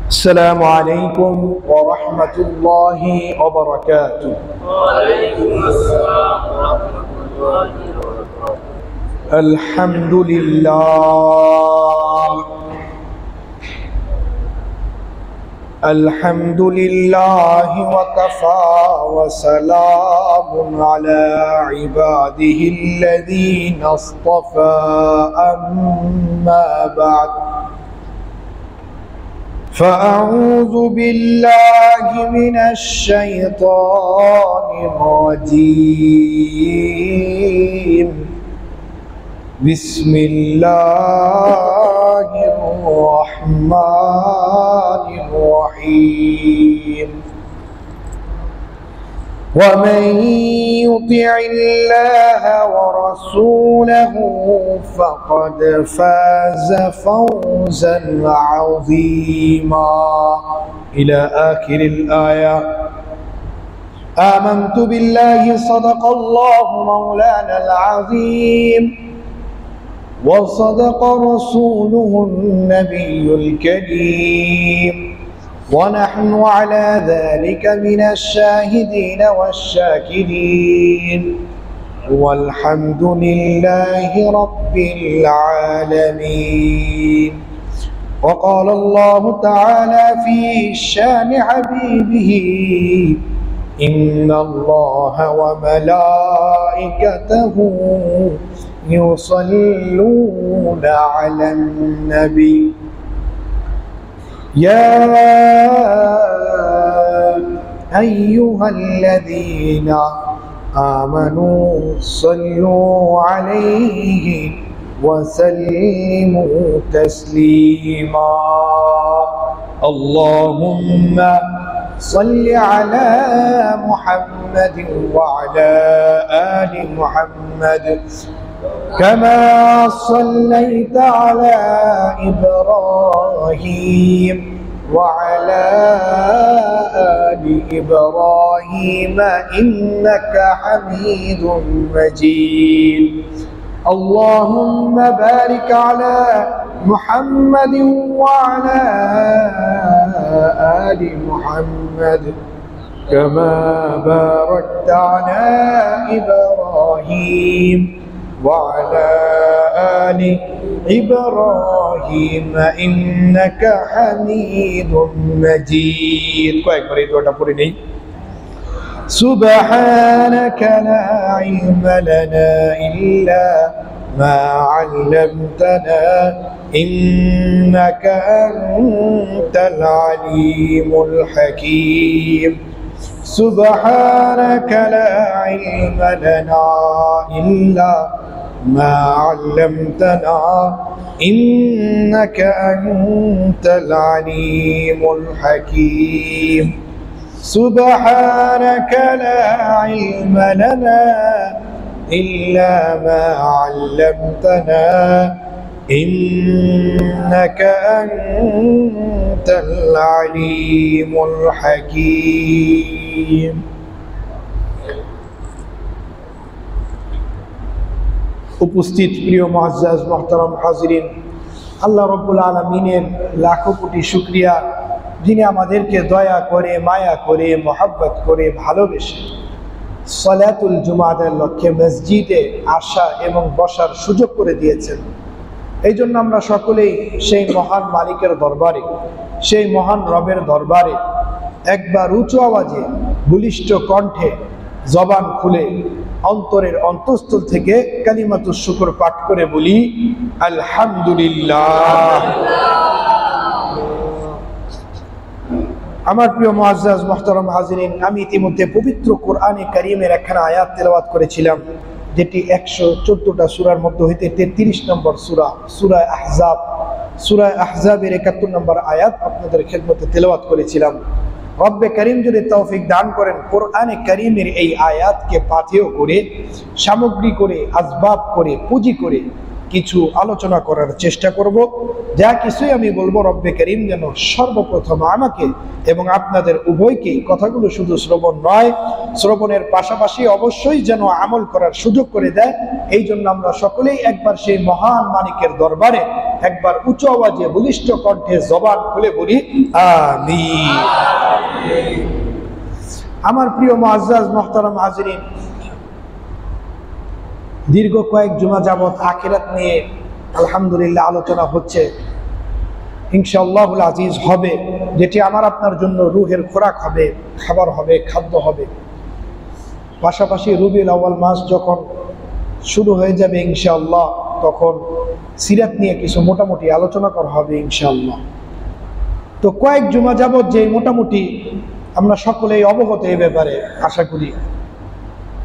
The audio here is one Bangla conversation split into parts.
السلام عليكم ورحمة الله وبركاته. وعليكم السلام ورحمة الله وبركاته. الحمد لله الحمد لله وكفى وسلام على عباده الذين اصطفى أما بعد فأعوذ بالله من الشيطان الرجيم بسم الله الرحمن الرحيم ومن يطع الله ورسوله فقد فاز فوزا عظيما إلى آخر الآية. آمنت بالله صدق الله مولانا العظيم وصدق رسوله النبي الكريم ونحن على ذلك من الشاهدين والشاكرين والحمد لله رب العالمين. وقال الله تعالى في شان حبيبه إن الله وملائكته يصلون على النبي يا أيها الذين آمنوا صلوا عليه وسلموا تسليما. اللهم صل على محمد وعلى آل محمد كما صليت على إبراهيم وعلى آل إبراهيم إنك حميد مجيد. اللهم بارك على محمد وعلى آل محمد كما باركت على إبراهيم وعلى آل إبراهيم إنك حميد مجيد. سبحانك لا علم لنا إلا ما علمتنا إنك أنت العليم الحكيم. سبحانك لا علم لنا إلا ما علمتنا إنك أنت العليم الحكيم. سبحانك لا علم لنا إلا ما علمتنا إنك أنت العليم الحكيم. উপস্থিত প্রিয় মুআজ্জাজ মুহতারাম হাজিরিন, আল্লাহ রাব্বুল আলামিনের লাখো কোটি শুকরিয়া, যিনি আমাদেরকে দয়া করে, মায়া করে, মহব্বত করে, ভালোবেসে সালাতুল জুমার লক্ষ্যে মসজিদে আসা এবং বসার সুযোগ করে দিয়েছেন। এই জন্য আমরা সকলেই সেই মহান মালিকের দরবারে, সেই মহান রবের দরবারে একবার উঁচু আওয়াজে, বলিষ্ঠ কণ্ঠে, জবান খুলে, অন্তরের অন্তঃস্থল থেকে কালিমাতুশ শুকর পাঠ করে বলি আলহামদুলিল্লাহ। আমার প্রিয় মুআজ্জাজ মুহতারাম হাজিরিন, আমি ইতিমধ্যে পবিত্র কোরআনে কারীমের একখানা আয়াত তেলাওয়াত করেছিলাম, যেটি 114টা সূরার মধ্যে হইতে 33 নম্বর সূরা, সূরা আহজাব। সূরা আহজাবের 71 নম্বর আয়াত আপনাদের খেদমতে তেলাওয়াত করেছিলাম। রব্বে করিম যদি তৌফিক দান করেন, কোরআনে কারীমের এই আয়াতকে পাথেয় করে, সামগ্রী করে, আসবাব করে, পুঁজি করে কিছু আলোচনা করার চেষ্টা করব। যা কিছুই আমি বলবো রব্বে করিম যেন সর্বপ্রথম আমাকে এবং আপনাদের উভয়কে কথাগুলো শুধু শ্রবণ নয়, শ্রবণের পাশাপাশি অবশ্যই যেন আমল করার সুযোগ করে দেয়। এই জন্য আমরা সকলেই একবার সেই মহান মালিকের দরবারে একবার উচ্চ আওয়াজে বলিষ্ঠ কণ্ঠে জবান খুলে বলি আমিন। আমার প্রিয় মুআজ্জাজ মুহতারাম হাজিরিন, দীর্ঘ কয়েক জুমা যাবত আখিরাত নিয়ে আলহামদুলিল্লাহ আলোচনা হচ্ছে। ইনশাআল্লাহুল আজিজ হবে, যেটি আমার আপনার জন্য রুহের খোরাক হবে, খাবার হবে, খাদ্য হবে। পাশাপাশি রবিউল আউয়াল মাস যখন শুরু হয়ে যাবে ইনশাআল্লাহ, তখন সিরাত নিয়ে কিছু মোটামুটি আলোচনা করা হবে ইনশাআল্লাহ। তো কয়েক জুমা যাবত যে মোটামুটি আমরা সকলেই অবগত এই ব্যাপারে, আশা করি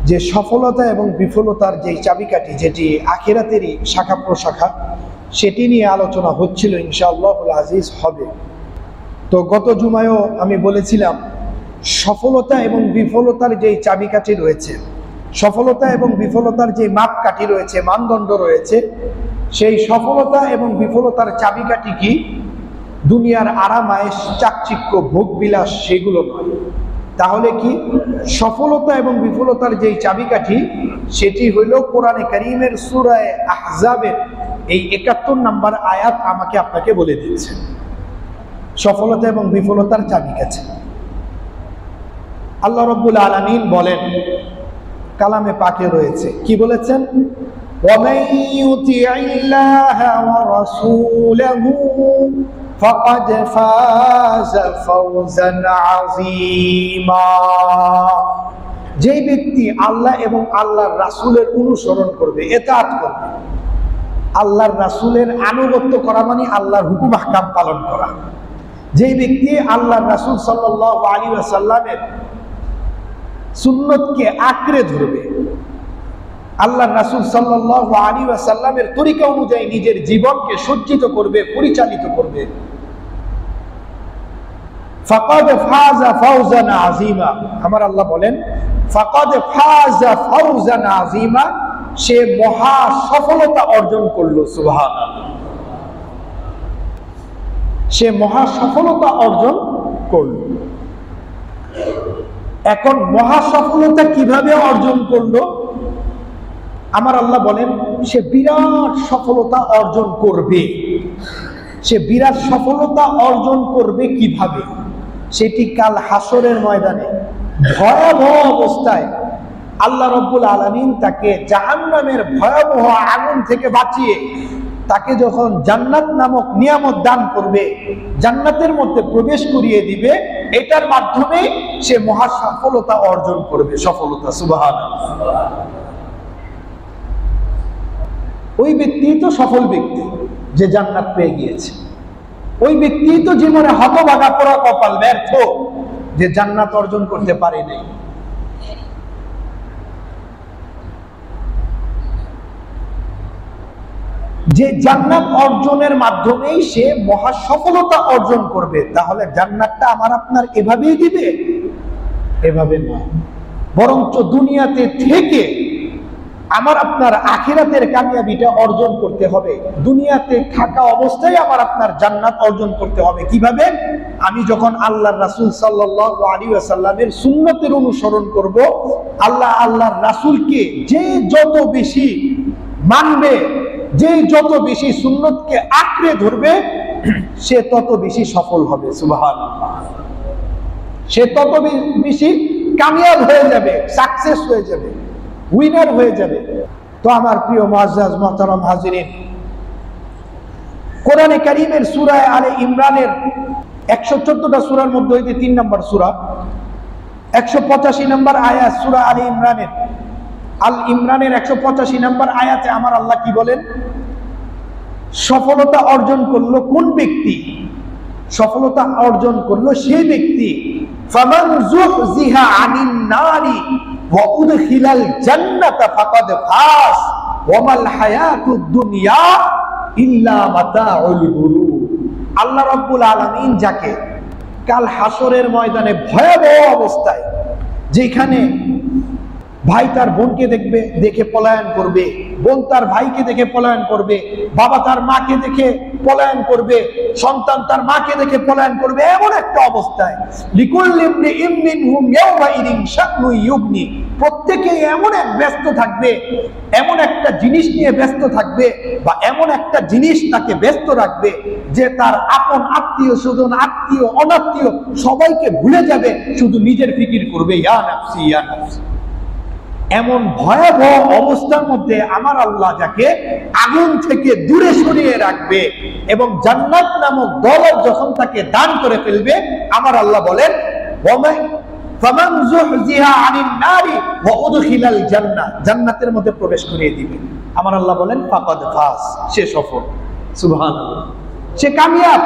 যে সফলতা এবং বিফলতার যে চাবিকাঠি, যেটি আখিরাতেরই শাখা প্রশাখা, সেটি নিয়ে আলোচনা হচ্ছিল। ইনশাআল্লাহুল আজিজ হবে। তো গত জুমায়ও আমি বলেছিলাম সফলতা এবং বিফলতার যে চাবিকাঠি রয়েছে, সফলতা এবং বিফলতার যে মাপকাঠি রয়েছে, মানদণ্ড রয়েছে, সেই সফলতা এবং বিফলতার চাবিকাঠি কি দুনিয়ার আরাম আয়েশ, চাকচিক্য, ভোগ বিলাস সেগুলো নয়। তাহলে কি সফলতা এবং বিফলতার যেই চাবিকাঠি, সেটি হইল কোরআনে কারীমের সূরা আহজাবের এই ৭১ নম্বর আয়াত আমাকে আপনাকে বলে দিচ্ছে সফলতা এবং বিফলতার চাবিকাঠি। আল্লাহ রাব্বুল আলামিন বলেন, কালামে পাকে রয়েছে, কি বলেছেন? ওয়ামান ইউতিইল্লাহা ওয়া রাসূলাহু ফাকাদ ফাযা ফাওজান আযীমা। যে ব্যক্তি আল্লাহ এবং আল্লাহর রাসূলের অনুসরণ করবে, ইতাআত করবে, আল্লাহর রাসূলের আনুগত্য করা মানে আল্লাহর হুকুম আহকাম পালন করা। যে ব্যক্তি আল্লাহর রাসূল সাল্লাল্লাহু আলাইহি ওয়াসাল্লামের সুন্নতকে আঁকড়ে ধরবে, আল্লাহর রাসূল সাল্লাল্লাহু আলাইহি ওয়াসাল্লামের তরিকা অনুযায়ী নিজের জীবনকে সজ্জিত করবে, পরিচালিত করবে, ফাকাদ ফাযা ফাওজান আযীমা। আমার আল্লাহ বলেন ফাকাদ ফাযা ফাওজান আযীমা, সে মহা সফলতা অর্জন করলো। সুবহানাল্লাহ, সে মহা সফলতা অর্জন করলো। এখন মহা সফলতা কিভাবে অর্জন করলো? আমার আল্লাহ বলেন সে বিরাট সফলতা অর্জন করবে। সে বিরাট সফলতা অর্জন করবে কিভাবে? সেটি কাল হাসরের ময়দানে ভয়াবহ অবস্থায় আল্লাহ রাব্বুল আলামিন তাকে জাহান্নামের ভয়াবহ আগুন থেকে বাঁচিয়ে তাকে যখন জান্নাত নামক নিয়ামত দান করবে, জান্নাতের মধ্যে প্রবেশ করিয়ে দিবে, এটার মাধ্যমে সে মহা সফলতা অর্জন করবে। সফলতা, সুবহানাল্লাহ। ওই ব্যক্তি তো সফল ব্যক্তি যে জান্নাত পেয়ে গিয়েছে। ওই ব্যক্তি তো জীবনে হতভাগা, পোড়া কপাল, ব্যর্থ, যে জান্নাত অর্জন করতে পারে নাই। যে জান্নাত অর্জনের মাধ্যমেই সে মহা সফলতা অর্জন করবে। তাহলে জান্নাতটা আমার আপনার এভাবেই দিবে? এভাবে নয়, বরঞ্চ দুনিয়াতে থেকে আমার আপনার আখিরাতের কামিয়াবিটা অর্জন করতে হবে। দুনিয়াতে থাকা অবস্থায় আমার আপনার জান্নাত অর্জন করতে হবে। কিভাবে? আমি যখন আল্লাহর রাসূল সাল্লাল্লাহু আলাইহি ওয়াসাল্লামের সুন্নতের অনুসরণ করব, আল্লাহর রাসূলকে যে যত বেশি মানবে, যে যত বেশি সুন্নতকে আঁকড়ে ধরবে, সে তত বেশি সফল হবে। সুবহানাল্লাহ, সে তত বেশি কামিয়াব হয়ে যাবে, সাকসেস হয়ে যাবে, উইনার হয়ে যাবে। তো আমার প্রিয় মুআজ্জাজ মুহতারাম হাজিরিন, কোরআনে কারীমের সূরা আলে ইমরানের 114টা সূরার মধ্যে হইতে 3 নম্বর সূরা, 185 নম্বর আয়াত সূরা আলে ইমরানের, আল ইমরানের 185 নম্বর আয়াতে আমার আল্লাহ কি বলেন? সফলতা অর্জন করলো কোন ব্যক্তি? সফলতা অর্জন করলো সেই ব্যক্তি ফামান যুহজিহা আনিন নারি ওয়া উদখিলাল জান্নাতা ফাকাদ ফাস ওয়া মাল হায়াতুদ দুনিয়া ইল্লা মাতাউল গুরুর। আল্লাহ রাব্বুল আলামিন যাকে কাল হাসরের ময়দানে ভয়াবহ অবস্থায়, যেখানে ভাই তার বোনকে দেখবে, দেখে পলায়ন করবে, বোন তার ভাইকে দেখে পলায়ন করবে, বাবা তার মাকে দেখে পলায়ন করবে, সন্তান তার মাকে দেখে পলায়ন করবে। এমন একটা অবস্থায় লিকুল্লি ইমরিইম মিনহুম ইয়াওমাইদিন শা'নুন ইউগনি, প্রত্যেকেই এমন এক ব্যস্ত থাকবে, এমন একটা জিনিস নিয়ে ব্যস্ত থাকবে, বা এমন একটা জিনিস তাকে ব্যস্ত রাখবে যে তার আপন আত্মীয় স্বজন, আত্মীয় অনাত্মীয় সবাইকে ভুলে যাবে, শুধু নিজের ফিকির করবে, ইয়া নাফসি ইয়া নাফসি। এমন ভয়াবহ অবস্থার মধ্যে আমার আল্লাহ যাকে আগুন থেকে দূরে সরিয়ে রাখবে এবং জান্নাত নামক দৌলত যখন তাকে দান করে ফেলবে, আমার আল্লাহ বলেন ফামান যুহজিহা আনিন নারি ওয়া উদখিলাল জান্নাহ, জান্নাতের মধ্যে প্রবেশ করিয়ে দিবে। আমার আল্লাহ বলেন ফাকাদ ফাস, সে সফল। সুবহানাল্লাহ, সে কামিয়াব,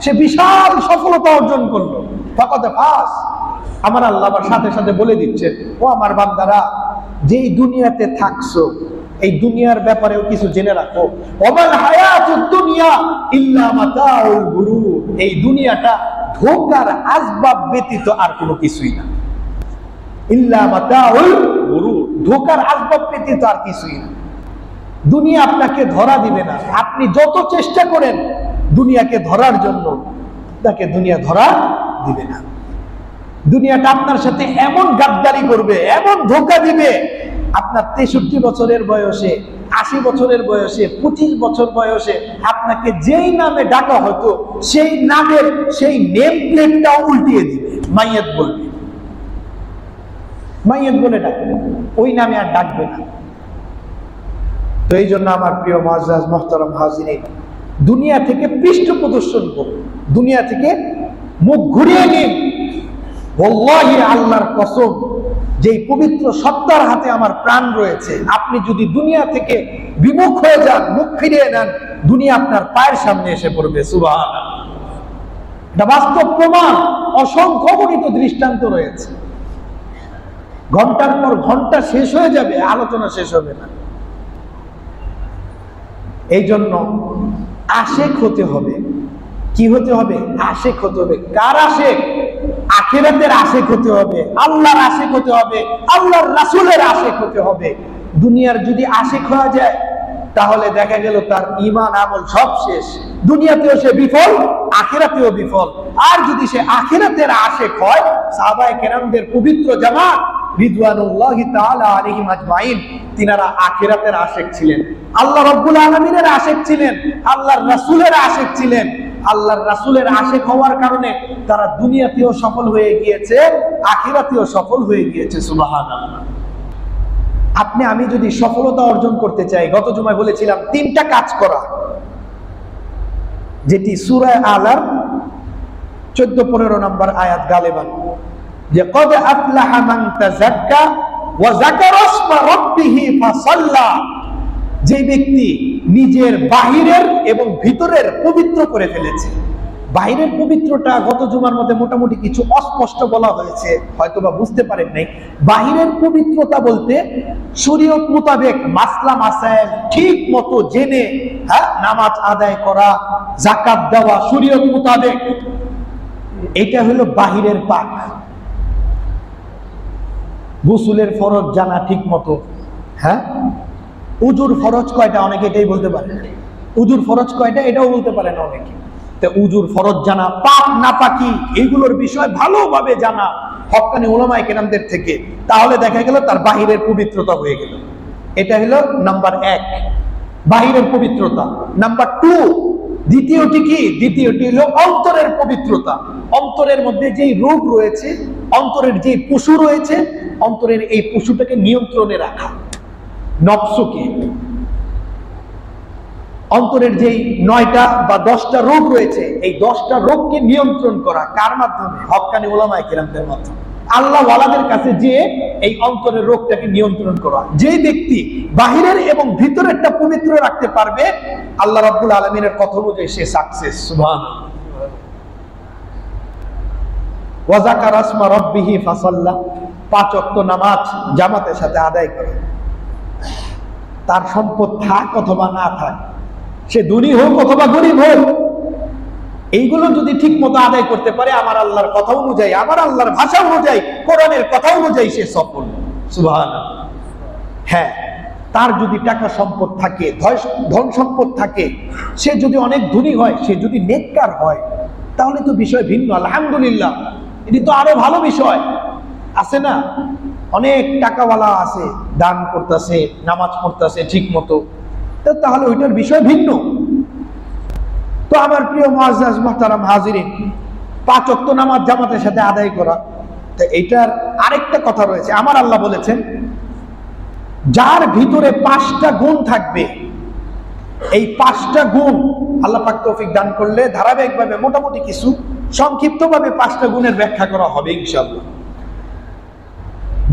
সে বিশাল সফলতা অর্জন করলো। ফাকাদ ফাস। আমার আল্লাহ আবার সাথে সাথে বলে দিচ্ছেন, ও আমার বান্দারা, যেই দুনিয়াতে থাকছো এই দুনিয়ার ব্যাপারেও কিছু জেনে রাখো। ওয়ামাল হায়াতুদ দুনিয়া ইল্লা মাতাউল গুরুর, এই দুনিয়াটা ধোঁকার আসবাব ব্যতীত আর কোনো কিছুই না। ইল্লা মাতাউল গুরুর, ধোঁকার আসবাব ব্যতীত আর কিছুই না। দুনিয়া আপনাকে ধরা দিবে না। আপনি যত চেষ্টা করেন দুনিয়াকে ধরার জন্য, আপনাকে দুনিয়া ধরা দিবে না। দুনিয়াটা আপনার সাথে এমন গাদ্দারি করবে, এমন ধোঁকা দিবে, আপনার 63 বছরের বয়সে, 80 বছরের বয়সে, 25 বছর বয়সে আপনাকে যেই নামে ডাকা হতো সেই নামের সেই নেম প্লেটটাও উল্টিয়ে দিবে, মাইয়াত বলবে, মাইয়াত বলে ডাকবে, ওই নামে আর ডাকবে না। তো এই জন্য আমার প্রিয় মুআজ্জাজ মুহতারাম হাজিরিন, দুনিয়া থেকে পৃষ্ঠ প্রদর্শন করুন, দুনিয়া থেকে মুখ ঘুরিয়ে নিন। ওয়াল্লাহি, আল্লাহর কসম, যেই পবিত্র সত্তার হাতে আমার প্রাণ রয়েছে, আপনি যদি দুনিয়া থেকে বিমুখ হয়ে যান, মুখ ফিরিয়ে নেন, দুনিয়া আপনার পায়ের সামনে এসে পড়বে। সুবহানাল্লাহ, এটা বাস্তব প্রমাণ, অসংখ্য গণিত দৃষ্টান্ত রয়েছে। ঘন্টার পর ঘন্টা শেষ হয়ে যাবে, আলোচনা শেষ হবে না। এই জন্য আশেক হতে হবে। কি হতে হবে? আশেক হতে হবে। কার আশেক? আখিরাতের আশেক হতে হবে, আল্লাহর আশেক হতে হবে, আল্লাহর রাসূলের আশেক হতে হবে। দুনিয়ার যদি আশেক হয়ে যায় তাহলে দেখা গেল তার ঈমান আমল সব শেষ, দুনিয়াতেও সে বিফল, আখিরাতেও বিফল। আর যদি সে আখিরাতের আশেক হয়, সাহাবায়ে কেরামদের পবিত্র জামাত রিদওয়ানুল্লাহি তাআলা আলাইহিম আজমাইন, তিনারা আখিরাতের আশেক ছিলেন, আল্লাহ রাব্বুল আলামিনের আশেক ছিলেন, আল্লাহর রাসূলের আশেক ছিলেন। আল্লাহর রাসূলের আশেক হওয়ার কারণে তারা দুনিয়াতেও সফল হয়ে গিয়েছে, আখিরাতেও সফল হয়ে গিয়েছে। সুবহানাল্লাহ। আপনি আমি যদি সফলতা অর্জন করতে চাই, গত জুমায় বলেছিলাম 3টা কাজ করা, যেটি সূরা আলার 14-15 নম্বর আয়াত গালেবান, যে কদ আফলাহা মান তাযাক্কা ওয়া যাকারা ইসমা রাব্বিহি ফাসাল্লা, যে ব্যক্তি নিজের বাহিরের এবং ভিতরের পবিত্র করে ফেলেছে। বাহিরের পবিত্রটা গত জুমার মধ্যে মোটামুটি কিছু অস্পষ্ট বলা হয়েছে, হয়তোবা বুঝতে পারেন নাই। বাহিরের পবিত্রতা বলতে শরীয়ত মোতাবেক মাসলা মাসায়েল ঠিক মতো জেনে নামাজ আদায় করা, যাকাত দেওয়া শরীয়ত মোতাবেক, এটা হলো বাহিরের পাক। গোসলের ফরজ জানা ঠিক মতো, উজুর ফরজ কয়টা অনেকে এটাই বলতে পারে, উজুর ফরজ কয়টা এটাও বলতে পারে না অনেকে। তো উজুর ফরজ জানা, পাক নাপাকি এইগুলোর বিষয় ভালোভাবে জানা হক্কানি উলামায়ে কেরামদের থেকে, তাহলে দেখা গেল তার বাহিরের পবিত্রতা হয়ে গেল। এটা হলো নাম্বার 1, বাহিরের পবিত্রতা। নাম্বার 2, দ্বিতীয়টি কি? দ্বিতীয়টি হলো অন্তরের পবিত্রতা। অন্তরের মধ্যে যেই রোগ রয়েছে, অন্তরের যেই পশু রয়েছে, অন্তরের এই পশুটাকে নিয়ন্ত্রণে রাখা, নফসকে। অন্তরের যেই 9টা বা 10টা রোগ রয়েছে, এই 10টা রোগকে নিয়ন্ত্রণ করা কার মাধ্যমে? হক্কানি উলামায়ে কেরামদের মাধ্যমে। আল্লাহ ওয়ালাদের কাছে যে এই অন্তরের রোগটাকে নিয়ন্ত্রণ করা, যে ব্যক্তি বাহিরের এবং ভিতরেরটা পবিত্র রাখতে পারবে, আল্লাহ রাব্বুল আলামিনের কথা অনুযায়ী সে সাকসেস। সুবহানাল্লাহ। ওয়া যাকারা ইসমা রাব্বিহি ফাসাল্লা, 5 ওয়াক্ত নামাজ জামাতের সাথে আদায় করে। তার সম্পদ থাক অথবা না থাক, সে ধনী হোক অথবা গরিব হোক, এইগুলো যদি ঠিক মতো আদায় করতে পারে আমার আল্লাহর কথা অনুযায়ী, আমার আল্লাহর ভাষা অনুযায়ী, কোরআনের কথা অনুযায়ী, সে সফল। সুবহানাল্লাহ। হ্যাঁ, তার যদি টাকা সম্পদ থাকে, ধন সম্পদ থাকে, সে যদি অনেক ধনী হয়, সে যদি নেককার হয়, তাহলে তো বিষয় ভিন্ন। আলহামদুলিল্লাহ, এটি তো আরো ভালো বিষয়। আছে না, অনেক টাকাওয়ালা আছে, দান করতেছে, নামাজ পড়তেছে ঠিক মতো, তাহলে ওইটার বিষয় ভিন্ন। তো আমার প্রিয় মুআজ্জাজ মুহতারাম হাজিরিন, 5 ওয়াক্ত নামাজ জামাতের সাথে আদায় করা, তো এইটার আরেকটা কথা রয়েছে। আমার আল্লাহ বলেছেন, যার ভিতরে 5টা গুণ থাকবে, এই 5টা গুণ আল্লাহ পাক তৌফিক দান করলে ধারাবাহিকভাবে মোটামুটি কিছু সংক্ষিপ্তভাবে 5টা গুণের ব্যাখ্যা করা হবে ইনশাআল্লাহ।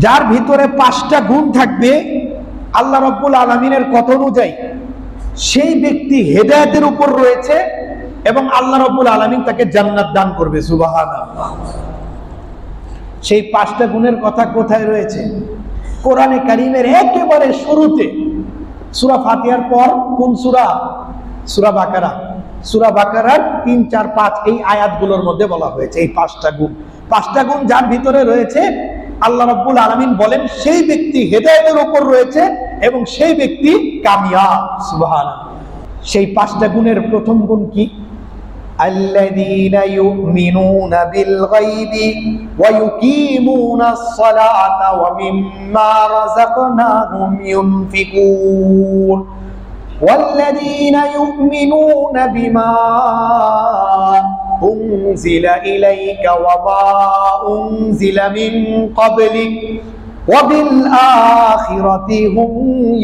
যার ভিতরে 5টা গুণ থাকবে আল্লাহ রাব্বুল আলামিনের কথা অনুযায়ী, সেই ব্যক্তি হেদায়েতের উপর রয়েছে এবং আল্লাহ রাব্বুল আলামিন তাকে জান্নাত দান করবে। সুবহানাল্লাহ। সেই 5টা গুণের কথা কোথায় রয়েছে? কোরআনে কারীমের একেবারে শুরুতে, সূরা ফাতিহার পর কোন সূরা? সূরা বাকারা। সূরা বাকারার 3, 4, 5 এই আয়াতগুলোর মধ্যে বলা হয়েছে এই 5টা গুণ। 5টা গুণ যার ভিতরে রয়েছে, আল্লাহ রাব্বুল আলামিন বলেন সেই ব্যক্তি হেদায়েতের উপর রয়েছে এবং সেই ব্যক্তি কামিয়াব। সুবহানাল্লাহ। সেই 5টা গুণের প্রথম গুণ কি? আল্লাযীনা ইউমিনুনা বিল গায়বি ওয়া ইউকিমুনাস সালাতা ওয়া মিম্মা রাযাকনাহুম ইউনফিকুন ওয়াল্লাযীনা ইউমিনুনা বিমা উনজিলা ইলাইকা ওয়া মা উনজিলা মিন ক্বাবলিক ওয়া বিল আখিরাতি হুম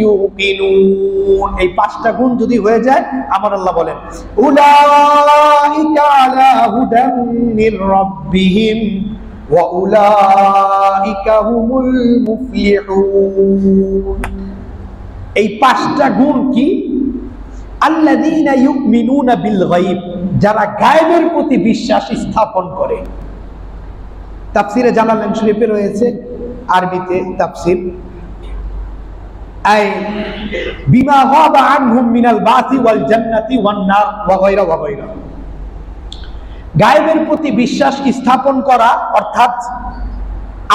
ইউকিনুন। এই 5টা গুণ যদি হয়ে যায়, আমার আল্লাহ বলেন, উলাইকা আলা হুদাম মির রাব্বিহিম ওয়া উলাইকা হুমুল মুফলিহুন। এই 5টা গুণ কি? আল্লাযীনা ইউমিনুনা বিল গায়ব, যারা গায়বের প্রতি বিশ্বাস স্থাপন করে। তাফসিরে জালালাইন শরীফে রয়েছে, আরবিতে তাফসির, আই বিমা গাবা আনহুম মিনাল বাসি ওয়াল জান্নাতি ওয়ান নার ওয়া গায়রা ওয়া গায়রা। গায়বের প্রতি বিশ্বাস স্থাপন করা অর্থাৎ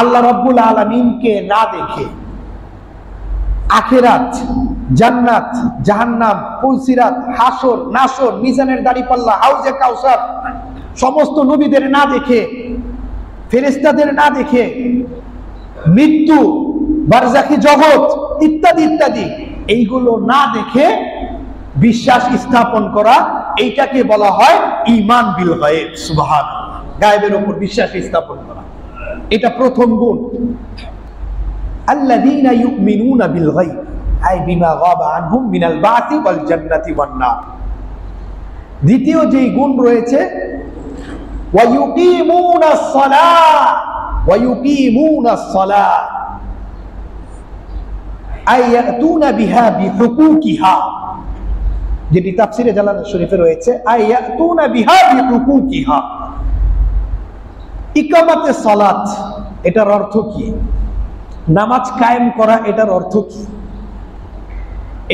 আল্লাহ রাব্বুল আলামিনকে না দেখে আখিরাত, জান্নাত, জাহান্নাম, পুলসিরাত, হাসর, নাসর, মিজানের দাড়িপাল্লা, হাউজে কাউসার, সমস্ত নবীদের না দেখে, ফেরেশতাদের না দেখে, মৃত্যু, বারজাখি জগৎ ইত্যাদি ইত্যাদি, এইগুলো না দেখে বিশ্বাস স্থাপন করা, এইটাকে বলা হয় ঈমান বিল গায়ব। সুবহানাল্লাহ। গায়বের উপর বিশ্বাস স্থাপন করা, এটা প্রথম গুণ। আল্লাযীনা ইউমিনুনা বিল গায়ব আই বিমা গাবা আনহুম মিনাল বাসি ওয়াল জান্নাতি ওয়ান নার। দ্বিতীয় যেই গুণ রয়েছে, ওয়া ইউকিমুনাস সালাহ ওয়া ইউকিমুনাস সালাহ আই ইয়াতুনা বিহা বিহুকুকিহা, যেটি তাফসিরে জালালাইন শরীফে রয়েছে, আই ইয়াতুনা বিহা বিহুকুকিহা। ইকামাতে সালাত, এটার অর্থ কি? নামাজ কায়েম করা, এটার অর্থ কি?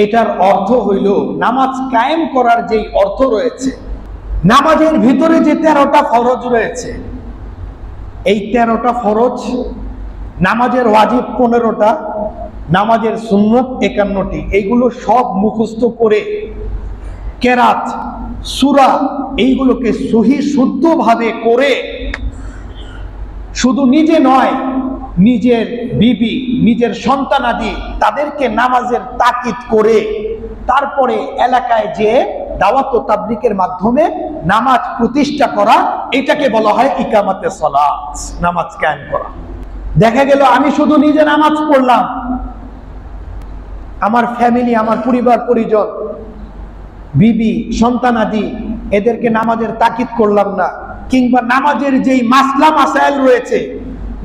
এটার অর্থ হইল, নামাজ কায়েম করার যেই অর্থ রয়েছে, নামাজের ভিতরে যে 13টা ফরজ রয়েছে, এই 13টা ফরজ, নামাজের ওয়াজিব 15টা, নামাজের সুন্নত 51টি, এইগুলো সব মুখস্থ করে কেরাত, সূরা, এইগুলোকে সহি শুদ্ধভাবে করে, শুধু নিজে নয়, নিজের বিবি, নিজের সন্তানাদি, তাদেরকে নামাজের তাকিদ করে তারপরে এলাকায় যে দাওয়াত ও তাবলীগের মাধ্যমে নামাজ প্রতিষ্ঠা করা, এটাকে বলা হয় ইকামাতে সালাত, নামাজ কায়েম করা। দেখা গেল আমি শুধু নিজে নামাজ পড়লাম, আমার ফ্যামিলি, আমার পরিবার পরিজন, বিবি, সন্তানাদি, এদেরকে নামাজের তাকিদ করলাম না, কিংবা নামাজের যেই মাসলা মাসাইল রয়েছে,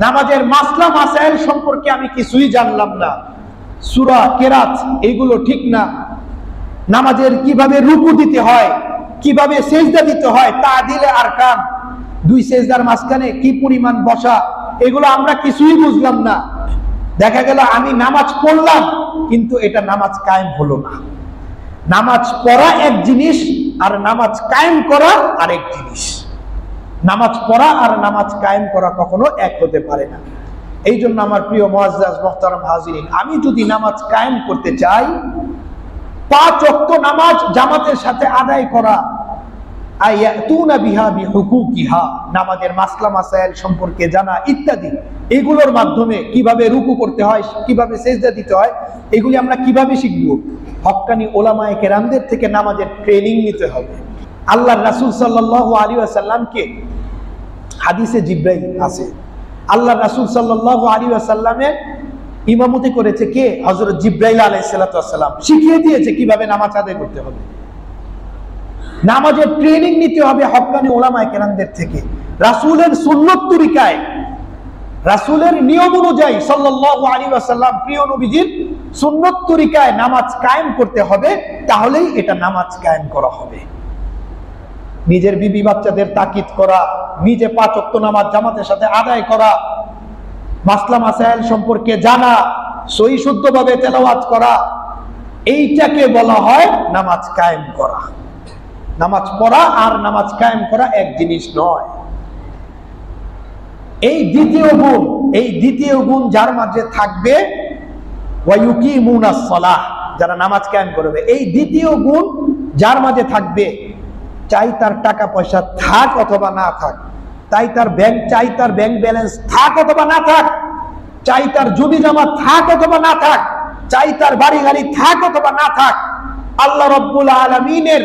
নামাজের মাসলা মাসাইল সম্পর্কে আমি কিছুই জানলাম না, সূরা, কেরাত, এগুলো ঠিক না, নামাজের কিভাবে রুকু দিতে হয়, কিভাবে সেজদা দিতে হয়, তাদিলে আরকান, 2 সেজদার মাঝখানে কি পরিমাণ বসা, এগুলো আমরা কিছুই বুঝলাম না। দেখা গেল আমি নামাজ পড়লাম, কিন্তু এটা নামাজ কায়েম হলো না। নামাজ পড়া এক জিনিস, আর নামাজ কায়েম করা আরেক জিনিস। নামাজ পড়া আর নামাজ কায়েম করা কখনো এক হতে পারে না। এই জন্য আমার প্রিয় মুআজ্জাজ মুহতারাম হাজিরিন, আমি যদি নামাজ কায়েম করতে চাই, 5 ওয়াক্ত নামাজ জামাতের সাথে আদায় করা, আয়াতুনা বিহা বিহুকুকিহা, নামাজের মাসলা মাসাইল সম্পর্কে জানা ইত্যাদি, এগুলোর মাধ্যমে কিভাবে রুকু করতে হয়, কিভাবে সিজদা দিতে হয়, এগুলি আমরা কিভাবে শিখব? হক্কানি ওলামায়ে কেরামদের থেকে নামাজের ট্রেনিং নিতে হবে। আল্লাহর রাসূল সাল্লাল্লাহু আলাইহি ওয়াসাল্লামকে, হাদিসে জিবরাইল আছে, আল্লাহর রাসূল সাল্লাল্লাহু আলাইহি ওয়াসাল্লামের ইমামতি করেছে কে? হযরত জিবরাইল আলাইহিস সালাতু ওয়াস সালাম। শিখিয়ে দিয়েছে কিভাবে নামাজ আদায় করতে হবে। নামাজের ট্রেনিং নিতে হবে হক্কানি ওলামায়ে কেরামদের থেকে। রাসূলের সুন্নত তরিকায়, রাসূলের নিয়ম অনুযায়ী সাল্লাল্লাহু আলাইহি ওয়াসাল্লাম প্রিয় নবীজির সুন্নত তরিকায় নামাজ কায়েম করতে হবে, তাহলেই এটা নামাজ কায়েম করা হবে। নিজের বিবি বাচ্চাদের তাকিদ করা, নিজে 5 ওয়াক্ত নামাজ জামাতের সাথে আদায় করা, মাসলা মাসাইল সম্পর্কে জানা, সহি শুদ্ধভাবে তেলাওয়াত করা, এইটাকে বলা হয় নামাজ কায়েম করা। নামাজ পড়া আর নামাজ কায়েম করা এক জিনিস নয়। এই দ্বিতীয় গুণ যার মাঝে থাকবে, ওয়ায়ুকিমুনাস সালাহ, যারা নামাজ কায়েম করবে, এই দ্বিতীয় গুণ যার মাঝে থাকবে, চাই তার টাকা পয়সা থাক অথবা না থাক, চাই তার ব্যাংক ব্যালেন্স থাক অথবা না থাক, চাই তার জমি জমা থাক অথবা না থাক, চাই তার বাড়ি গাড়ি থাক অথবা না থাক, আল্লাহ রাব্বুল আলামিনের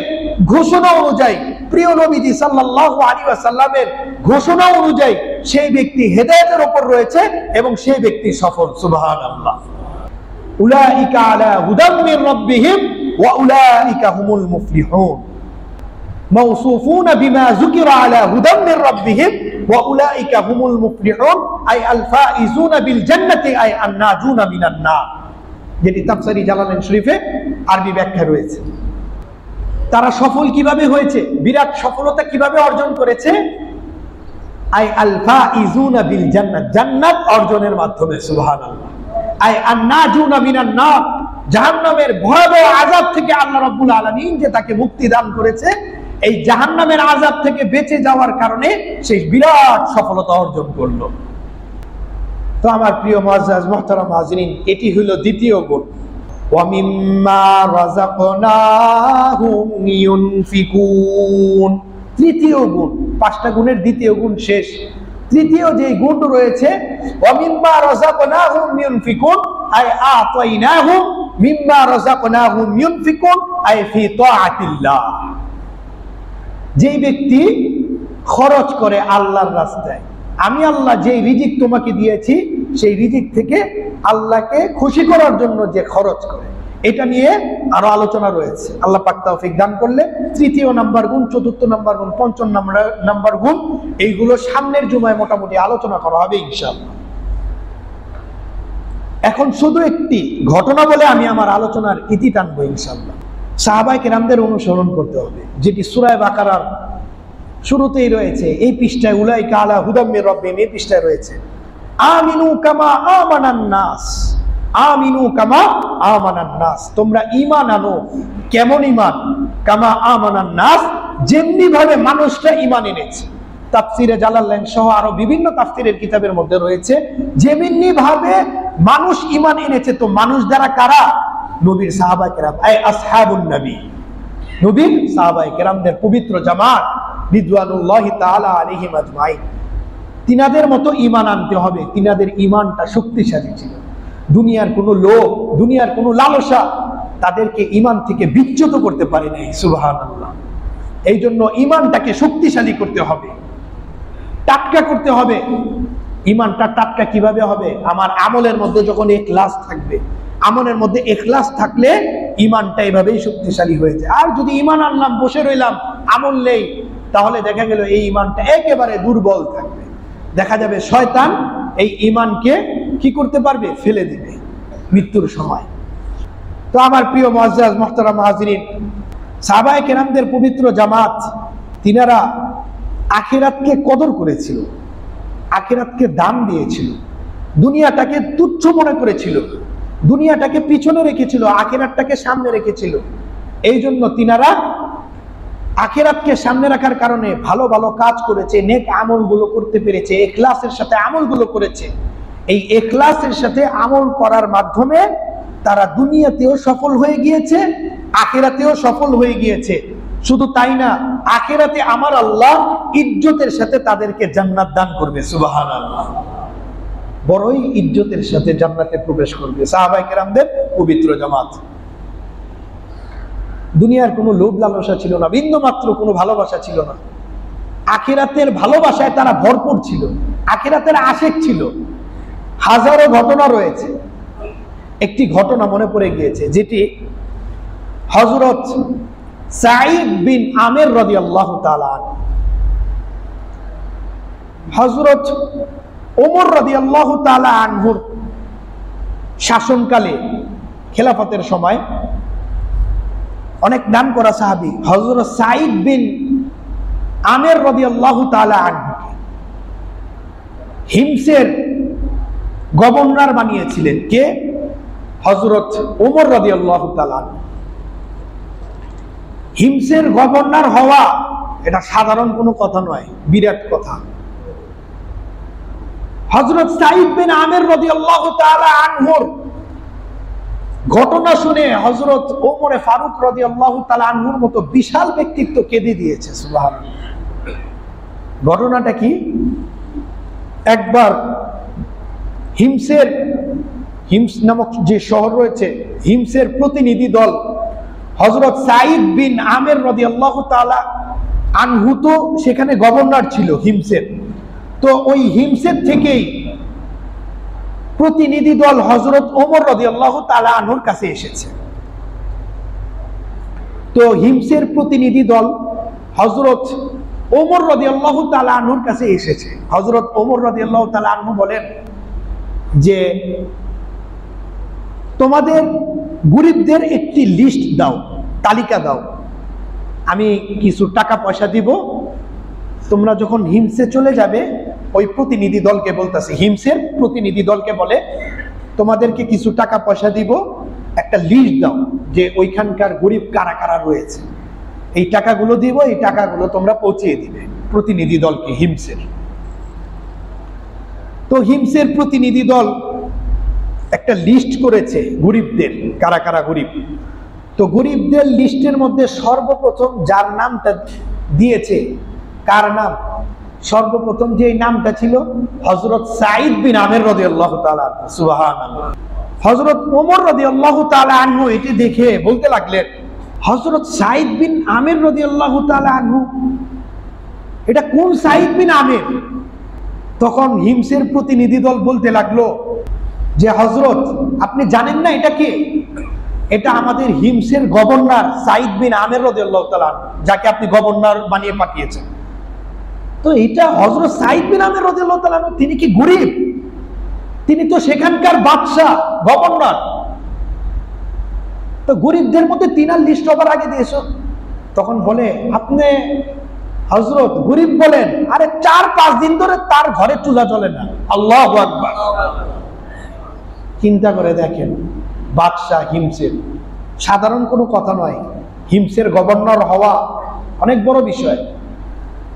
ঘোষণা অনুযায়ী, প্রিয় নবীজি সাল্লাল্লাহু আলাইহি ওয়াসাল্লামের ঘোষণা অনুযায়ী সেই ব্যক্তি হেদায়েতের উপর রয়েছে এবং সেই ব্যক্তি সফল। সুবহানাল্লাহ। উলাইকা আলা হুদাম মির রাব্বিহিম ওয়া উলাইকা হুমুল মুফলিহুন। মাওসুফুনা বিমা যুকিরা আলা হুদাম মির রাব্বিহিম ওয়া উলাইকা হুমুল মুফলিহুন, আই আল ফাইজুনা বিল জান্নাতি, আই আন নাজুনা মিনান নার, যেটি তাফসীরে জালালাইন শরীফে আরবি ব্যাখ্যা রয়েছে। তারা সফল কিভাবে হয়েছে, বিরাট সফলতা কিভাবে অর্জন করেছে? আই আল ফাইজুনা বিল জান্নাত, জান্নাত অর্জনের মাধ্যমে। সুবহানাল্লাহ। আই আন নাজুনা মিনান নার, জাহান্নামের ভয়াবহ আযাব থেকে আল্লাহ রাব্বুল আলামিন যে তাকে মুক্তি দান করেছে, এই জাহান্নামের আযাব থেকে বেঁচে যাওয়ার কারণে সেই বিরাট সফলতা অর্জন করলো। তো আমার প্রিয় মুআজ্জাজ মুহতারাম হাজিরিন, এটি হলো দ্বিতীয় গুণ। ওয়া মিম্মা রাযাকনাহুম ইউনফিকুন, তৃতীয় গুণ। 5টা গুণের দ্বিতীয় গুণ শেষ। তৃতীয় যে গুণ রয়েছে, ওয়া মিম্মা রাযাকনাহুম ইউনফিকুন, আই আতাইনাহুম মিম্মা রাযাকনাহুম ইউনফিকুন, আই ফি তাআতিল্লাহ। যেই ব্যক্তি খরচ করে আল্লাহর রাস্তায়, আমি আল্লাহ যে রিজিক তোমাকে দিয়েছি, সেই রিজিক থেকে আল্লাহকে খুশি করার জন্য যে খরচ করে, এটা নিয়ে আরো আলোচনা রয়েছে। আল্লাহ পাক তৌফিক দান করলে 3য় নাম্বার গুণ, 4র্থ নাম্বার গুণ, 5ম নাম্বার গুণ, এইগুলো সামনের জুমায় মোটামুটি আলোচনা করা হবে ইনশাআল্লাহ। এখন শুধু একটি ঘটনা বলে আমি আমার আলোচনার ইতি টানবো ইনশাআল্লাহ। সাহাবায়ে কেরামদের অনুসরণ করতে হবে, যেটি সূরা বাকারার শুরুতেই রয়েছে। এই পৃষ্ঠায় উলাইকা আলা হুদাম মির রাব্বিহিম, এই পৃষ্ঠায় রয়েছে আমিনু কামা আমানান নাস, আমিনু কামা আমানান নাস, তোমরা ঈমান আনো। কেমন ঈমান? কামা আমানান নাস, যেমনি ভাবে মানুষরা ঈমান এনেছে। তাফসীরে জালালাইন সহ আরো বিভিন্ন তাফসীরের কিতাবের মধ্যে রয়েছে যেমনি ভাবে মানুষ ঈমান এনেছে। তো মানুষ দ্বারা কারা? নবীর সাহাবায়ে কেরাম, আই আসহাবুন নবী, নবীর সাহাবায়ে কেরামদের পবিত্র জামাত রিদওয়ানুল্লাহি তাআলা আলাইহিম আজমাইন। তিনাদের মতো ঈমান আনতে হবে। তিনাদের ঈমানটা শক্তিশালী ছিল। দুনিয়ার কোনো লোভ, দুনিয়ার কোনো লালসা তাদেরকে ঈমান থেকে বিচ্যুত করতে পারে নাই। সুবহানাল্লাহ। এই জন্য ঈমানটাকে শক্তিশালী করতে হবে, টাটকা করতে হবে। ঈমানটা টাটকা কিভাবে হবে? আমার আমলের মধ্যে যখন ইখলাস থাকবে, আমলের মধ্যে ইখলাস থাকলে ঈমানটা এভাবেই শক্তিশালী হয়েছে। আর যদি ঈমান আনলাম, বসে রইলাম, আমল নেই, তাহলে দেখা গেল এই ঈমানটা একেবারে দুর্বল থাকবে। দেখা যাবে শয়তান এই ঈমানকে কি করতে পারবে? ফেলে দিবে মৃত্যুর সময়। তো আমার প্রিয় মুআজ্জাজ মুহতারাম হাজিরিন, সাহাবায়ে কেরামদের পবিত্র জামাত, তিনারা আখিরাতকে কদর করেছিল, আখিরাতকে দাম দিয়েছিল, দুনিয়াটাকে তুচ্ছ মনে করেছিল, দুনিয়াটাকে পিছনে রেখেছিল, আখিরাতটাকে সামনে রেখেছিল। এই জন্য তিনারা আখিরাতকে সামনে রাখার কারণে ভালো ভালো কাজ করেছে, নেক আমলগুলো করতে পেরেছে, ইখলাসের সাথে আমলগুলো করেছে। এই ইখলাসের সাথে আমল করার মাধ্যমে তারা দুনিয়াতেও সফল হয়ে গিয়েছে, আখিরাতেও সফল হয়ে গিয়েছে। শুধু তাই না, আখিরাতে আমার আল্লাহ ইজ্জতের সাথে তাদেরকে জান্নাত দান করবে। সুবহানাল্লাহ। বড়ই ইজ্জতের সাথে জান্নাতে প্রবেশ করবে সাহাবায়ে কেরামদের পবিত্র জামাত। দুনিয়ার কোনো লোভ লালসা ছিল না, বিন্দু মাত্র কোনো ভালোবাসা ছিল না। আখিরাতের ভালোবাসায় তারা ভরপুর ছিল, আখিরাতের আশিক ছিল। হাজারো ঘটনা রয়েছে। একটি ঘটনা মনে পড়ে গিয়েছে, যেটি হযরত সাঈদ বিন আমির রাদিয়াল্লাহু তাআলা আনহু, হযরত ওমর রাদিয়াল্লাহু তাআলা আনহুর শাসনকালে, খেলাফতের সময় অনেক নামকরা সাহাবী হযরত সাঈদ বিন আমির রাদিয়াল্লাহু তাআলা আনহুকে হিমসের গভর্নর বানিয়েছিলেন কে? হযরত ওমর রাদিয়াল্লাহু তাআলা আনহু। হিমসের গভর্নর হওয়া এটা সাধারণ কোনো কথা নয়, বিরাট কথা। হযরত সাঈদ বিন আমির রাদিয়াল্লাহু তাআলা আনহুর ঘটনা শুনে হযরত ওমরে ফারুক রাদিয়াল্লাহু তাআলা আনহুর মতো বিশাল ব্যক্তিত্ব কেঁদে দিয়েছে। সুবহানাল্লাহ। ঘটনাটা কি? একবার হিমস নামক যে শহর রয়েছে, হিমসের প্রতিনিধি দল হযরত সাঈদ বিন আমির রাদিয়াল্লাহু তাআলা আনহু তো সেখানে গভর্নর ছিল হিমসের। তো ওই হিমসের থেকেই প্রতিনিধি দল হযরত ওমর রাদিয়াল্লাহু তাআলা আনহুর কাছে এসেছে। তো হিমসের প্রতিনিধি দল হযরত ওমর রাদিয়াল্লাহু তাআলা আনহুর কাছে এসেছে। হযরত ওমর রাদিয়াল্লাহু তাআলা আনহু বলেন যে, তোমাদের গরিবদের একটি লিস্ট দাও, তালিকা দাও, আমি কিছু টাকা পয়সা দিব, তোমরা যখন হিমসে চলে যাবে, ওই প্রতিনিধি দলকে বলতেছে, হিমসের প্রতিনিধি দলকে বলে তোমাদেরকে কিছু টাকা পয়সা দিব, একটা লিস্ট দাও যে ওইখানকার গরিব কারা কারা রয়েছে, এই টাকাগুলো দিব, এই টাকাগুলো তোমরা পৌঁছিয়ে দিবে প্রতিনিধি দলকে, হিমসের। তো হিমসের প্রতিনিধি দল একটা লিস্ট করেছে গরিবদের, কারা কারা গরিব। তো গরিবদের লিস্টের মধ্যে সর্বপ্রথম যার নামটা দিয়েছে, কার নাম? সর্বপ্রথম যে নামটা ছিল হযরত সাঈদ বিন আমির রাদিয়াল্লাহু তাআলা আনহু। সুবহানাল্লাহ। হযরত ওমর রাদিয়াল্লাহু তাআলা আনহু এটি দেখে বলতে লাগলেন, হযরত সাঈদ বিন আমির রাদিয়াল্লাহু তাআলা আনহু, এটা কোন সাঈদ বিন আমির? তখন হিমসের প্রতিনিধি দল বলতে লাগলো যে, হযরত আপনি জানেন না এটা কে? এটা আমাদের হিমসের গভর্নর সাঈদ বিন আমির রাদিয়াল্লাহু তাআলা, যাকে আপনি গভর্নর বানিয়ে পাঠিয়েছেন। তো এটা হযরত সাঈদ বিন আমির রাদিয়াল্লাহু তাআলা, তিনি কি গরিব? তিনি তো সেখানকার বাদশা, গভর্নর। তো গরিবদের মধ্যে তিনার লিস্ট সবার আগে দিয়েছো। তখন বলে, আপনি হযরত গরিব বলেন, আরে 4-5 দিন ধরে তার ঘরে চুলা জ্বলে না। আল্লাহু আকবার। চিন্তা করে দেখেন, বাদশা হিমসের, সাধারণ কোনো কথা নয়। হিমসের গভর্নর হওয়া অনেক বড় বিষয়।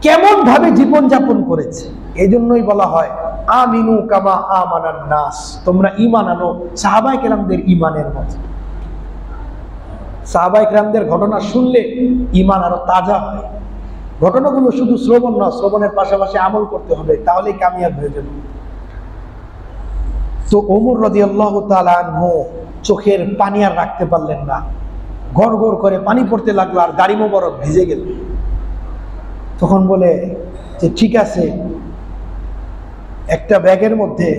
কেমন ভাবে জীবন যাপন করেছে, এই জন্যই বলা হয় আমিনু কামা আমানান নাস, তোমরা ঈমান আনো সাহাবায়ে কেরামদের ঈমানের মতো। সাহাবায়ে কেরামদের ঘটনা শুনলে ঈমান আরো তাজা হয়। ঘটনাগুলো শুধু শ্রবণ না, শ্রবণের পাশাপাশি আমল করতে হবে, তাহলেই কামিয়াব হয়ে যাবে। তো ওমর রাদিয়াল্লাহু তাআলা আনহু চোখের পানি আর রাখতে পারলেন না, গড় গড় করে পানি পড়তে লাগলো, আর দাড়ি মোবারক ভিজে গেল। তখন বলে যে, ঠিক আছে, একটা ব্যাগের মধ্যে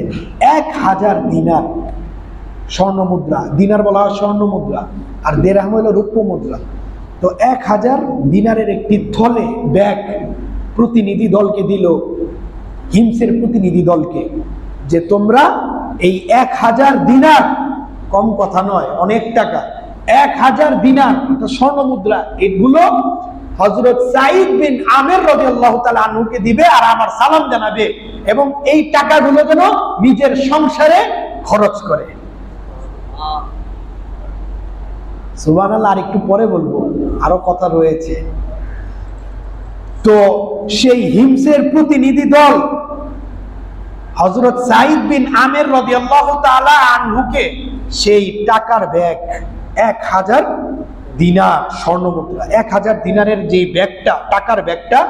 1000 দিনার, স্বর্ণ মুদ্রা, দিনার বলা হয় স্বর্ণ মুদ্রা, আর দিরহাম হলো রৌপ্য মুদ্রা। তো 1000 দিনারের একটি থলে ব্যাগ প্রতিনিধি দলকে দিল, হিমসের প্রতিনিধি দলকে, যে তোমরা এই 1000 দিনার, কম কথা নয়, অনেক টাকা, 1000 দিনার, এটা স্বর্ণ মুদ্রা, এগুলো হযরত সাঈদ বিন আমির রাদিয়াল্লাহু তাআলা আনহুকে দিবে, আর আমার সালাম জানাবে, এবং এই টাকাগুলো যেন নিজের সংসারে খরচ করে। সুবহানাল্লাহ। আর একটু পরে বলবো, আরো কথা রয়েছে। তো সেই হিমসের প্রতিনিধি দল হযরত সাঈদ বিন আমের রাদিয়াল্লাহু তাআলা আনহুকে সেই টাকার ব্যাগ 1000 দিনার স্বর্ণমুদ্রা, 1000 দিনারের যে ব্যাগটা, টাকার ব্যাগটা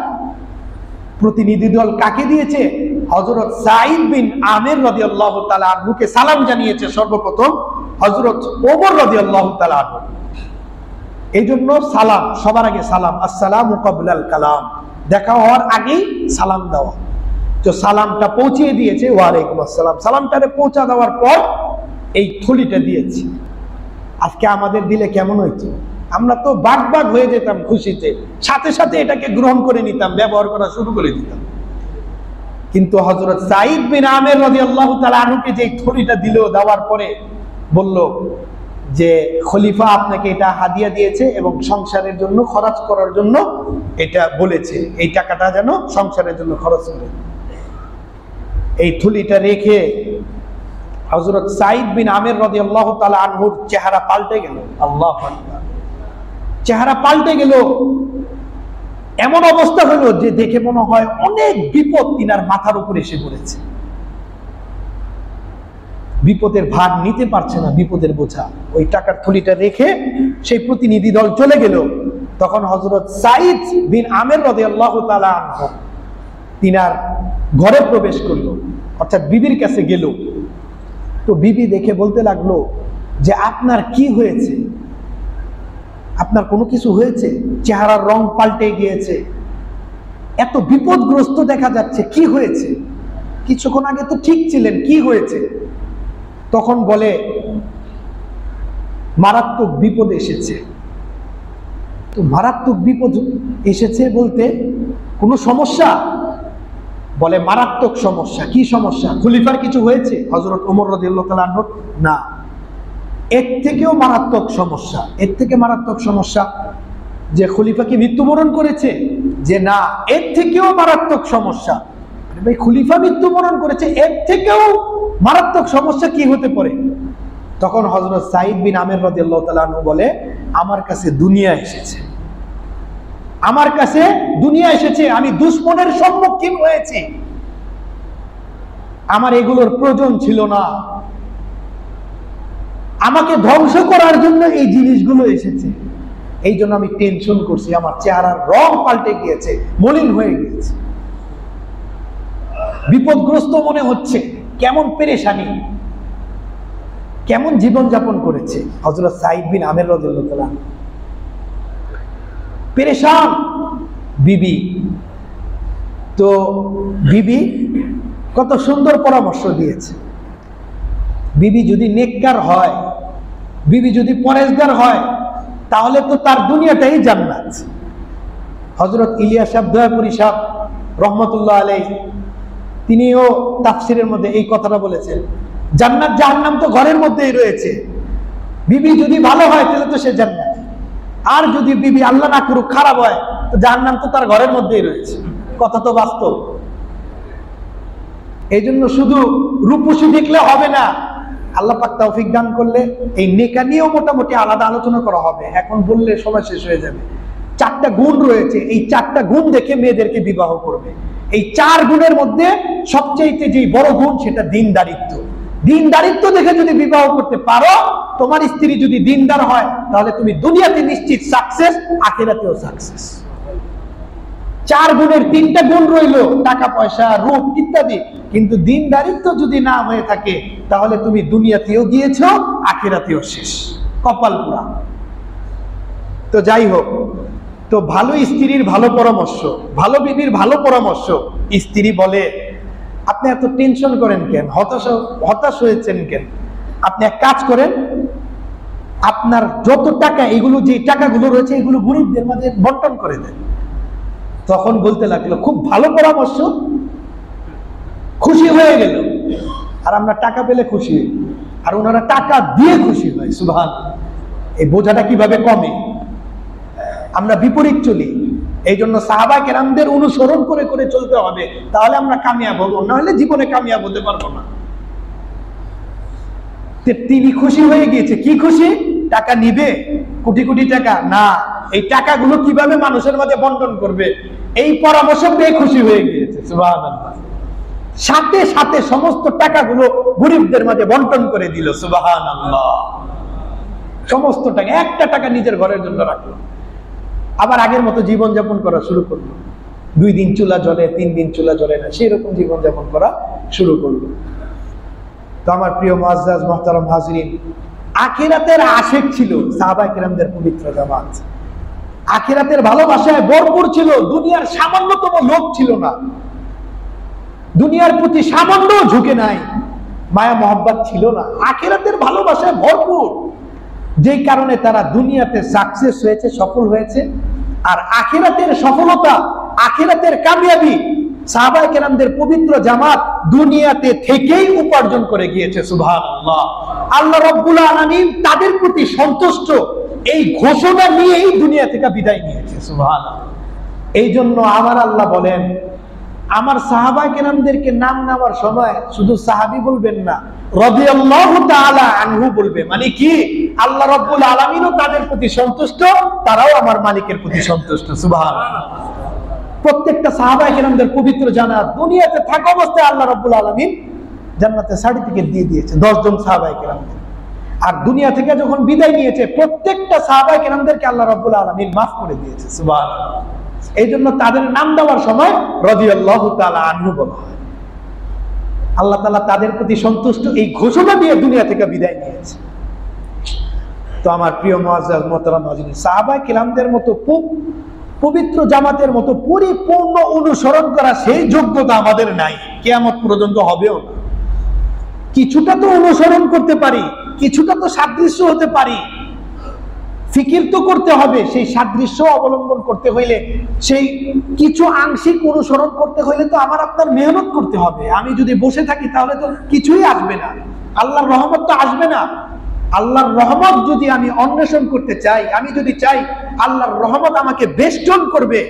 প্রতিনিধি দল কাকে দিয়েছে? হযরত সাঈদ বিন আমের রাদিয়াল্লাহু তাআলা আনহুকে সালাম জানিয়েছে সর্বপ্রথম হযরত ওমর রাদিয়াল্লাহু তাআলা আনহু। এই জন্য সালাম, সবার আগে সালাম, আসসালামু ক্বাবলাল কালাম, দেখা হওয়ার আগেই সালাম দেওয়া। তো সালামটা পৌঁছে দিয়েছে, ওয়ালাইকুম আসসালাম, সালামটারে পৌঁছা দেওয়ার পর এই থলিটা দিয়েছি। আজকে আমাদের দিলে কেমন হইতো? আমরা তো বাগ হয়ে যেতাম খুশিতে, সাথে সাথে এটাকে গ্রহণ করে নিতাম, ব্যবহার করা শুরু করে দিতাম। কিন্তু হযরত সাঈদ বিন আমের রাদিয়াল্লাহু তাআলা আনহুকে যে থলিটা দিল, দেওয়ার পরে বলল যে খলিফা আপনাকে এটা হাদিয়া দিয়েছে এবং সংসারের জন্য খরচ করার জন্য এটা বলেছে, এই টাকাটা যেন সংসারের জন্য খরচ করে। এই থলিটা রেখে হযরত সাঈদ বিন আমের রাদিয়াল্লাহু তাআলা আনহুর চেহারা পাল্টে গেল। আল্লাহু আকবার, চেহারা পাল্টে গেল। এমন অবস্থা হলো যে দেখে মনে হয় অনেক বিপদ তিনার মাথার উপর এসে পড়েছে। বিপদের ভার নিতে পারছে না, বিপদের বোঝা। ওই টাকার থলিটা রেখে সেই প্রতিনিধি দল চলে গেল। তখন হযরত সাঈদ বিন আমের রাদিয়াল্লাহু তাআলা আনহু তিনার ঘরে প্রবেশ করলো, অর্থাৎ বিবির কাছে গেল। তো বিবি দেখে বলতে লাগলো যে আপনার কি হয়েছে? আপনার কোনো কিছু হয়েছে? চেহারার রং পাল্টে গিয়েছে, এত বিপদগ্রস্ত দেখা যাচ্ছে, কি হয়েছে? কিছুক্ষণ আগে তো ঠিক ছিলেন, কি হয়েছে? তখন বলে মারাত্মক বিপদ এসেছে। তো মারাত্মক বিপদ এসেছে বলতে কোনো সমস্যা? বলে মারাত্মক সমস্যা। কি সমস্যা? খলিফার কিছু হয়েছে? হযরত ওমর রাদিয়াল্লাহু তাআলা আনহু না, এর থেকেও মারাত্মক সমস্যা। এর থেকে মারাত্মক সমস্যা যে খলিফা কি মৃত্যুবরণ করেছে? যে না, এর থেকেও মারাত্মক সমস্যা। ভাই, খলিফা মৃত্যুবরণ করেছে, এর থেকেও মারাত্মক সমস্যা কি হতে পারে? তখন হযরত সাঈদ বিন আমের রাদিয়াল্লাহু তাআলা আনহু বলে আমার কাছে দুনিয়া এসেছে, আমার কাছে দুনিয়া এসেছে, আমি দুশমনের সম্মুখীন হয়েছি, আমার এগুলোর প্রয়োজন ছিল না, আমাকে ধ্বংস করার জন্য এই জিনিসগুলো এসেছে, এই জন্য আমি টেনশন করছি, আমার চেহারার রং পাল্টে গিয়েছে, মলিন হয়ে গিয়েছে, বিপদগ্রস্ত মনে হচ্ছে, কেমন পেরেশানি, কেমন জীবন যাপন করেছে হযরত সাঈদ বিন আমের রাদিয়াল্লাহু তাআলা। পেরেশান বিবি। তো বিবি কত সুন্দর পরামর্শ দিয়েছে। বিবি যদি নেককার হয়, বিবি যদি পরেজগার হয়, তাহলে তো তার দুনিয়াটাই জান্নাত। হযরত ইলিয়াস সাহেব দয়াপুরি সাহেব রহমতুল্লাহ আলাইহি তিনিও তাফসিরের মধ্যে এই কথাটা বলেছেন, জান্নাত জাহান্নাম তো ঘরের মধ্যেই রয়েছে, বিবি যদি ভালো হয় তাহলে তো সে জান্নাত, আর যদি বিবি আল্লাহ না করুক খারাপ হয় তো জাহান্নাম তো তার ঘরের মধ্যেই রয়েছে। কথা তো বাস্তব। এই জন্য শুধু রূপসী দেখলে হবে না, আল্লাহ পাক তৌফিক দান করলে এই নেকা নিয়েও মোটামুটি আলাদা আলোচনা করা হবে, এখন বললে সময় শেষ হয়ে যাবে। 4টা গুণ রয়েছে, এই 4টা গুণ দেখে মেয়েদেরকে বিবাহ করবে। এই 4 গুণের মধ্যে সবচেয়ে যে বড় গুণ সেটা দিনদারিত্ব। দিনদারিত্ব দেখে যদি বিবাহ করতে পারো, তোমার স্ত্রী যদি দিনদার হয়, তাহলে তুমি দুনিয়াতে নিশ্চিত সাকসেস, আখিরাতেও সাকসেস। 4 গুণের 3টা গুণ রইল, টাকা পয়সা, রূপ ইত্যাদি, কিন্তু দিনদারিত্ব যদি না হয়ে থাকে তাহলে তুমি দুনিয়াতেও গিয়েছো, আখিরাতেও শেষ, কপাল পুরা। তো যাই হোক, তো ভালো স্ত্রীর ভালো পরামর্শ, ভালো বিবির ভালো পরামর্শ। স্ত্রী বলে আপনি এত টেনশন করেন কেন, হতাশ হয়েছেন কেন? আপনি এক কাজ করেন, আপনার যত টাকা, এগুলো যে টাকাগুলো রয়েছে এগুলো গরিবদের মাঝে বন্টন করে দেন। তখন বলতে লাগলো খুব ভালো পরামর্শ, খুশি হয়ে গেল। আর আমরা টাকা পেলে খুশি হই, আর ওনারা টাকা দিয়ে খুশি হয়। সুবহানাল্লাহ। এই বোঝাটা কিভাবে কমে? আমরা বিপরীত চলি। এই জন্য সাহাবা কেরামদের অনুসরণ করে করে চলতে হবে, তাহলে আমরা কামিয়াব হবো, না হলে জীবনে কামিয়াব হতে পারবো না। তিনি খুশি হয়ে গিয়েছে। কি খুশি? টাকা নিবে, কোটি কোটি টাকা না, এই টাকাগুলো কিভাবে মানুষের মাঝে বন্টন করবে, এই পরামর্শ পেয়ে খুশি হয়ে গিয়েছে। সুবহানাল্লাহ। সাথে সাথে সমস্ত টাকাগুলো গরিবদের মাঝে বন্টন করে দিল। সুবহানাল্লাহ। সমস্ত টাকা, একটা টাকা নিজের ঘরের জন্য রাখলো। আবার আগের মতো জীবন যাপন করা শুরু করলো। 2 দিন চুলা জ্বলে, 3 দিন চুলা জ্বলে না, সেই রকম জীবন যাপন করা শুরু করলো। তো আমার প্রিয় মুআজ্জাজ মুহতারাম হাজিরিন, আখিরাতের আশিক ছিল সাহাবায়ে কেরামদের পবিত্র জামাত। আখিরাতের ভালোবাসায় ভরপুর ছিল, দুনিয়ার সামান্যতম লোভ ছিল না, দুনিয়ার প্রতি সামান্য ঝুঁকে নাই, মায়া মহব্বত ছিল না, আখিরাতের ভালোবাসায় ভরপুর। যেই কারণে তারা দুনিয়াতে সাকসেস হয়েছে, সফল হয়েছে। আর আখিরাতের সফলতা, আখিরাতের কামিয়াবি সাহাবায়ে কেরামদের পবিত্র জামাত দুনিয়াতে থেকেই উপার্জন করে গিয়েছে। সুবহানাল্লাহ। আল্লাহ রাব্বুল আলামিন তাদের প্রতি সন্তুষ্ট এই ঘোষণা নিয়েই দুনিয়া থেকে বিদায় নিয়েছে। সুবহানাল্লাহ। এই জন্য আমার আল্লাহ বলেন, আমার সাহাবায়ে কেরামদেরকে নাম নেওয়ার সময় শুধু সাহাবী বলবেন না, রাদিয়াল্লাহু তাআলা আনহু বলবে। মানে কি, আল্লাহ রাব্বুল আলামিনও তাদের প্রতি সন্তুষ্ট, তারাও আমার মালিকের প্রতি সন্তুষ্ট। সুবহানাল্লাহ। প্রত্যেকটা সাহাবায়ে কেরামদের পবিত্র জান্নাত দুনিয়াতে থাকা অবস্থায় আল্লাহ রাব্বুল আলামিন জান্নাতে সার্টিফিকেট দিয়ে দিয়েছে 10 জন সাহাবায়ে কেরামদের। আর দুনিয়া থেকে যখন বিদায় নিয়েছে প্রত্যেকটা সাহাবায়ে কেরামদেরকে আল্লাহ রাব্বুল আলামিন মাফ করে দিয়েছে। সুবহানাল্লাহ। এই জন্য তাদের নাম দেওয়ার সময় রাদিয়াল্লাহু তাআলা আনহু বলা হয়। আল্লাহ তাআলা তাদের প্রতি সন্তুষ্ট এই ঘোষণা দিয়ে দুনিয়া থেকে বিদায় নিয়েছে। তো আমার প্রিয় মুআজ্জাজ মুহতারাম হাজিরিন, সাহাবায়ে কেরামদের মতো পবিত্র জামাতের মতো পরিপূর্ণ অনুসরণ করা সেই যোগ্যতা আমাদের নাই, কিয়ামত পর্যন্ত হবেও না। কিছুটা তো অনুসরণ করতে পারি, কিছুটা তো সাদৃশ্য হতে পারি, ফিকির তো করতে হবে। সেই সাদৃশ্য অবলম্বন করতে হইলে, সেই কিছু আংশিক অনুসরণ করতে হইলে তো আমার আপনার মেহনত করতে হবে। আমি যদি বসে থাকি তাহলে তো কিছুই আসবে না, আল্লাহর রহমত তো আসবে না। আল্লাহর রহমত যদি আমি অন্বেষণ করতে চাই, আমি যদি চাই আল্লাহর রহমত আমাকে বেষ্টন করবে,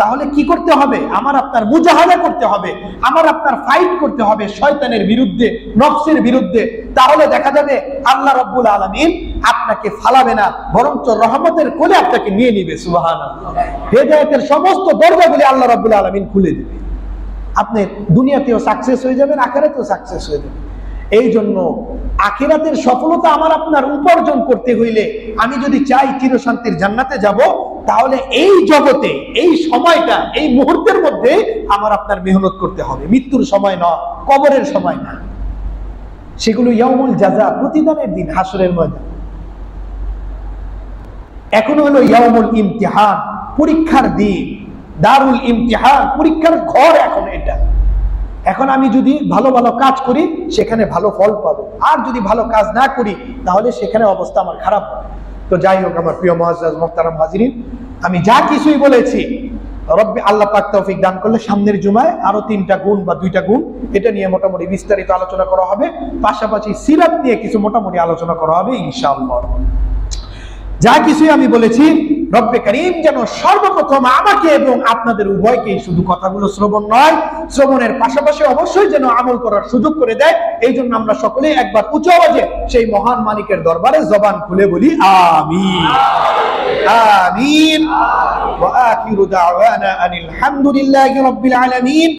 তাহলে কি করতে হবে? আমার আপনার মুজাহাদা করতে হবে, আমার আপনার ফাইট করতে হবে শয়তানের বিরুদ্ধে, নফসের বিরুদ্ধে। তাহলে দেখা যাবে আল্লাহ রাব্বুল আলামিন আপনাকে ফালাবে না, বরঞ্চ রহমতের কোলে আপনাকে নিয়ে নিবে। সুবহানাল্লাহ। হেদায়েতের সমস্ত দরজাগুলি আল্লাহ রাব্বুল আলামিন খুলে দিবে। আপনি দুনিয়াতেও সাকসেস হয়ে যাবেন, আখিরাতেও সাকসেস হয়ে যাবেন। এই জন্য আখিরাতের সফলতা আমার আপনার উপার্জন করতে হইলে, আমি যদি চাই চিরশান্তির জান্নাতে যাব, তাহলে এই জগতে, এই সময়টা, এই মুহূর্তের মধ্যে আমার আপনার মেহনত করতে হবে। মৃত্যুর সময় না, কবরের সময় না, সেগুলো ইয়াউমুল জাযা, প্রতিদানের দিন, হাসরের ময়দান। এখন হলো ইয়াউমুল ইমতিহান, পরীক্ষার দিন, দারুল ইমতিহান, পরীক্ষার ঘর। এখন এটা, এখন আমি যদি ভালো ভালো কাজ করি সেখানে ভালো ফল পাবো, আর যদি ভালো কাজ না করি তাহলে সেখানে অবস্থা আমার খারাপ হবে। তো যাই হোক আমার প্রিয় মুআজ্জাজ মুহতারাম হাজিরিন, আমি যা কিছুই বলেছি রব্বি আল্লাহ পাক তৌফিক দান করলে সামনের জুমায় আরো 3টা গুণ বা 2টা গুণ, এটা নিয়ে মোটামুটি বিস্তারিত আলোচনা করা হবে। পাশাপাশি সিরাত নিয়ে কিছু মোটামুটি আলোচনা করা হবে ইনশাআল্লাহ। যা কিছুই আমি বলেছি রব্বে কারীম যেন সর্বপ্রথম আমাকে এবং আপনাদের উভয়কেই শুধু কথাগুলো শ্রবণ নয়, শ্রবণের পাশাপাশি অবশ্যই যেন আমল করার সুযোগ করে দেয়। এই জন্য আমরা সকলেই একবার উচ্চ আওয়াজে সেই মহান মালিকের দরবারে জবান খুলে বলি আমিন আমিন। ওয়া আখিরু দাওয়ানা আনিল হামদুলিল্লাহি রাব্বিল আলামিন।